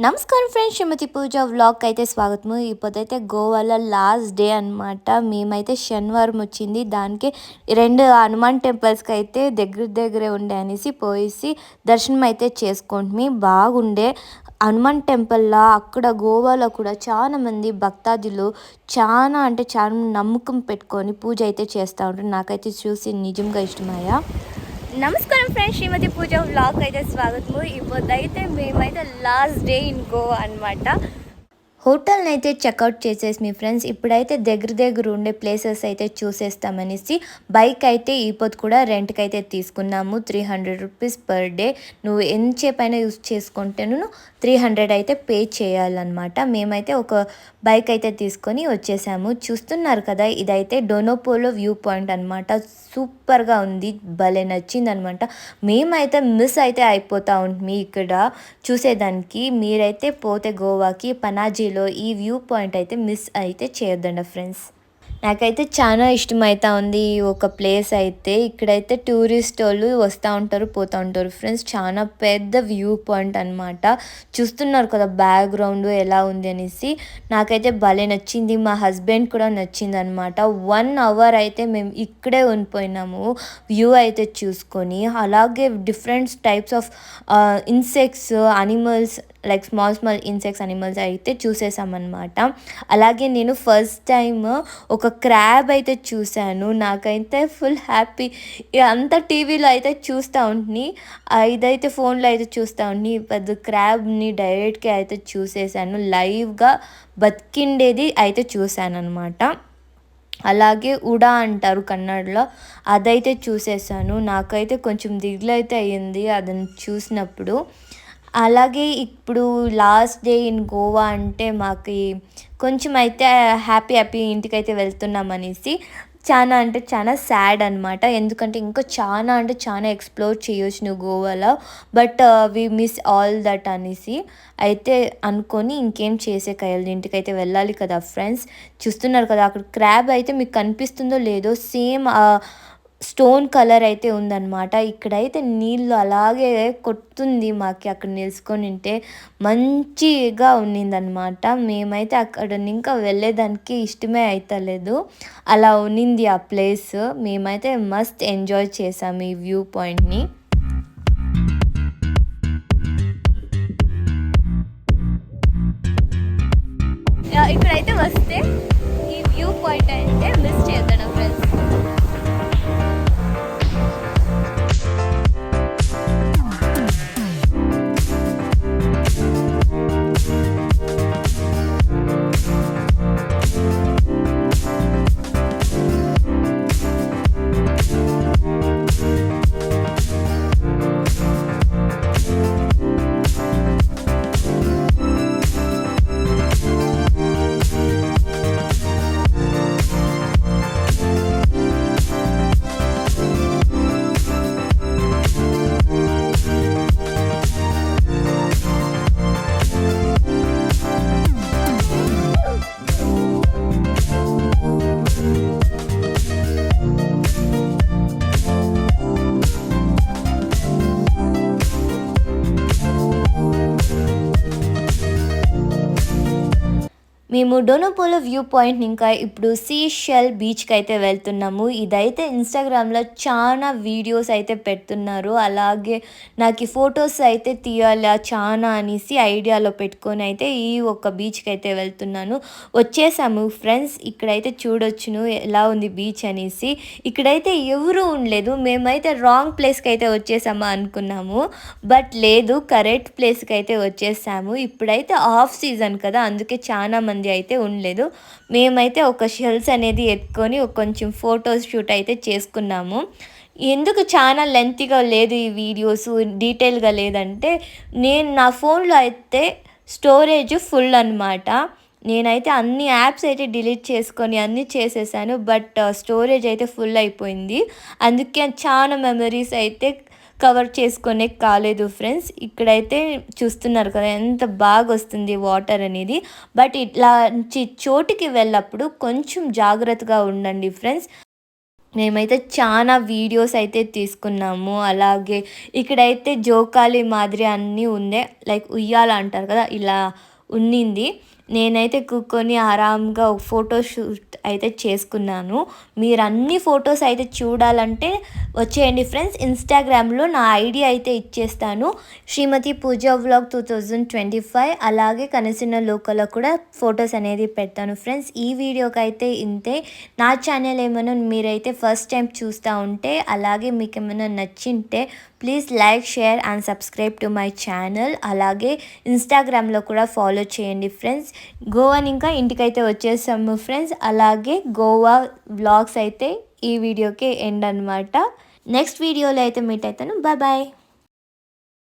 నమస్కారం ఫ్రెండ్స్, శ్రీమతి పూజ వ్లాగ్కి అయితే స్వాగతము. ఇప్పుడైతే గోవాలో లాస్ట్ డే అనమాట. మేమైతే శనివారం వచ్చింది, దానికి రెండు హనుమాన్ టెంపుల్స్కి అయితే దగ్గరే ఉండే అనేసి పోయేసి దర్శనం అయితే చేసుకుంటుమి. బాగుండే హనుమాన్ టెంపుల్లో అక్కడ గోవాలో కూడా చాలా మంది భక్తాదులు చాలా అంటే చాలా నమ్మకం పెట్టుకొని పూజ అయితే చేస్తూ ఉంటారు. నాకైతే చూసి నిజంగా ఇష్టమయ్యా. నమస్కారం ఫ్రెండ్స్, శ్రీమతి పూజ వ్లాగ్ అయితే స్వాగతము. ఇప్పుడైతే మేమైతే లాస్ట్ డే ఇన్ గోవా అనమాట. హోటల్ని అయితే చెక్అవుట్ చేసేసి మీ ఫ్రెండ్స్ ఇప్పుడైతే దగ్గర ఉండే ప్లేసెస్ అయితే చూసేస్తామనేసి బైక్ అయితే ఈపొద్దు కూడా రెంట్కి అయితే తీసుకున్నాము. 300 రూపీస్ పర్ డే. నువ్వు ఎంతసేపైనా యూస్ చేసుకుంటేను 300 అయితే పే చేయాలన్నమాట. మేమైతే ఒక బైక్ అయితే తీసుకొని వచ్చేసాము. చూస్తున్నారు కదా, ఇదైతే డోనోపోలో వ్యూ పాయింట్ అనమాట. సూపర్గా ఉంది, భలే నచ్చింది అనమాట. మేమైతే మిస్ అయితే అయిపోతూ ఉంటుంది ఇక్కడ చూసేదానికి. మీరైతే పోతే గోవాకి పనాజీలో ఈ వ్యూ పాయింట్ అయితే మిస్ అయితే చేయొద్దండి ఫ్రెండ్స్. నాకైతే చాలా ఇష్టమైతా ఉంది ఈ ఒక ప్లేస్ అయితే. ఇక్కడైతే టూరిస్ట్ వాళ్ళు వస్తూ ఉంటారు, పోతూ ఉంటారు ఫ్రెండ్స్. చాలా పెద్ద వ్యూ పాయింట్ అనమాట. చూస్తున్నారు కదా బ్యాక్గ్రౌండ్ ఎలా ఉంది అనేసి. నాకైతే భలే నచ్చింది, మా హస్బెండ్ కూడా నచ్చింది అనమాట. 1 అవర్ అయితే మేము ఇక్కడే ఉండిపోయినాము వ్యూ అయితే చూసుకొని. అలాగే different types of insects, animals like small insects, animals అయితే చూసేసామన్నమాట. అలాగే నేను ఫస్ట్ టైం ఒక క్రాబ్ అయితే చూశాను. నాకైతే ఫుల్ హ్యాపీ. అంతా టీవీలో అయితే చూస్తూ ఉంటుంది, ఇదైతే ఫోన్లో అయితే చూస్తూ ఉంటుంది. పెద్ద క్రాబ్ని డైరెక్ట్గా అయితే చూసేసాను, లైవ్గా బతికిండేది అయితే చూశాను అనమాట. అలాగే ఉడా అంటారు కన్నడలో, అదైతే చూసేసాను. నాకైతే కొంచెం దిగులు అయితే అయ్యింది అదని చూసినప్పుడు. అలాగే ఇప్పుడు లాస్ట్ డే ఇన్ గోవా అంటే మాకు కొంచెం అయితే హ్యాపీ ఇంటికైతే వెళ్తున్నాం అనేసి చాలా అంటే చాలా సాడ్ అనమాట. ఎందుకంటే ఇంకా చాలా అంటే చాలా ఎక్స్ప్లోర్ చేయొచ్చు నువ్వు గోవాలో, but we miss all that అనేసి అయితే అనుకొని ఇంకేం చేసే కయ్యాలి, ఇంటికైతే వెళ్ళాలి కదా ఫ్రెండ్స్. చూస్తున్నారు కదా అక్కడ క్రాబ్ అయితే మీకు కనిపిస్తుందో లేదో, సేమ్ స్టోన్ కలర్ అయితే ఉందన్నమాట. ఇక్కడైతే నీళ్ళు అలాగే కొడుతుంది మాకు. అక్కడ నిలుచుకొని ఉంటే మంచిగా ఉన్నిందనమాట. మేమైతే అక్కడ ఇంకా వెళ్ళేదానికి ఇష్టమే అవుతలేదు, అలా ఉన్నింది ఆ ప్లేస్. మేమైతే మస్త్ ఎంజాయ్ చేసాము ఈ వ్యూ పాయింట్ని. ఇక్కడైతే వస్తే ఈ వ్యూ పాయింట్ అయితే మిస్ చేద్దాం ఫ్రెండ్స్. మేము డోనోపోలో వ్యూ పాయింట్ ఇంకా ఇప్పుడు సీషెల్ బీచ్కి అయితే వెళ్తున్నాము. ఇదైతే ఇన్స్టాగ్రామ్లో చాలా వీడియోస్ అయితే పెడుతున్నారు. అలాగే నాకు ఈ ఫొటోస్ అయితే తీయాలా చాలా అనేసి ఐడియాలో పెట్టుకొని అయితే ఈ ఒక బీచ్కి అయితే వెళ్తున్నాను. వచ్చేసాము ఫ్రెండ్స్. ఇక్కడైతే చూడొచ్చును ఎలా ఉంది బీచ్ అనేసి. ఇక్కడైతే ఎవరు ఉండలేదు. మేమైతే రాంగ్ ప్లేస్కి అయితే వచ్చేసామా అనుకున్నాము, బట్ లేదు, కరెక్ట్ ప్లేస్కి అయితే వచ్చేసాము. ఇప్పుడైతే ఆఫ్ సీజన్ కదా, అందుకే చాలా మంది అయితే ఉండలేదు. మేమైతే ఒక షెల్స్ అనేది ఎత్తుకొని కొంచెం ఫొటోస్ షూట్ అయితే చేసుకున్నాము. ఎందుకు చాలా లెంతీగా లేదు ఈ వీడియోస్, డీటెయిల్గా లేదంటే నేను నా ఫోన్లో అయితే స్టోరేజ్ ఫుల్ అనమాట. నేనైతే అన్ని యాప్స్ అయితే డిలీట్ చేసుకొని అన్నీ చేసేసాను, బట్ స్టోరేజ్ అయితే ఫుల్ అయిపోయింది. అందుకే చాలా మెమరీస్ అయితే కవర్ చేసుకునే కాలేదు ఫ్రెండ్స్. ఇక్కడైతే చూస్తున్నారు కదా ఎంత బాగా వస్తుంది వాటర్ అనేది. బట్ ఇట్లాంటి చోటుకి వెళ్ళినప్పుడు కొంచెం జాగ్రత్తగా ఉండండి ఫ్రెండ్స్. మేమైతే చాలా వీడియోస్ అయితే తీసుకున్నాము. అలాగే ఇక్కడైతే జోకాలి మాదిరి అన్నీ ఉండే. లైక్ ఉయ్యాల అంటారు కదా! ఇలా ఉన్నింది. నేనైతే కూర్చొని ఆరాంగా ఒక ఫోటో షూట్ అయితే చేసుకున్నాను. మీరన్ని ఫోటోస్ అయితే చూడాలంటే వచ్చేయండి ఫ్రెండ్స్. ఇన్‌స్టాగ్రామ్‌లో నా ఐడీ అయితే ఇచ్చేస్తాను. శ్రీమతి పూజ వ్లాగ్ 2025 అలాగే కనసిన లోకల్లో కూడా ఫోటోస్ అనేది పెడతాను ఫ్రెండ్స్. ఈ వీడియోకైతే ఇంతే. నా ఛానల్ ఏమైనా మీరైతే ఫస్ట్ టైం చూస్తూ ఉంటే అలాగే మీకేమైనా నచ్చింటే please like, share and subscribe to my channel. అలాగే ఇన్‌స్టాగ్రామ్‌లో కూడా ఫాలో చేయండి ఫ్రెండ్స్. గోవాని ఇంకా ఇంటికైతే వచ్చేసాము ఫ్రెండ్స్. అలాగే గోవా వ్లాగ్స్ అయితే ఈ వీడియోకే ఎండ్ అనమాట. నెక్స్ట్ వీడియోలో అయితే మీట్ అవుతాను. Bye bye.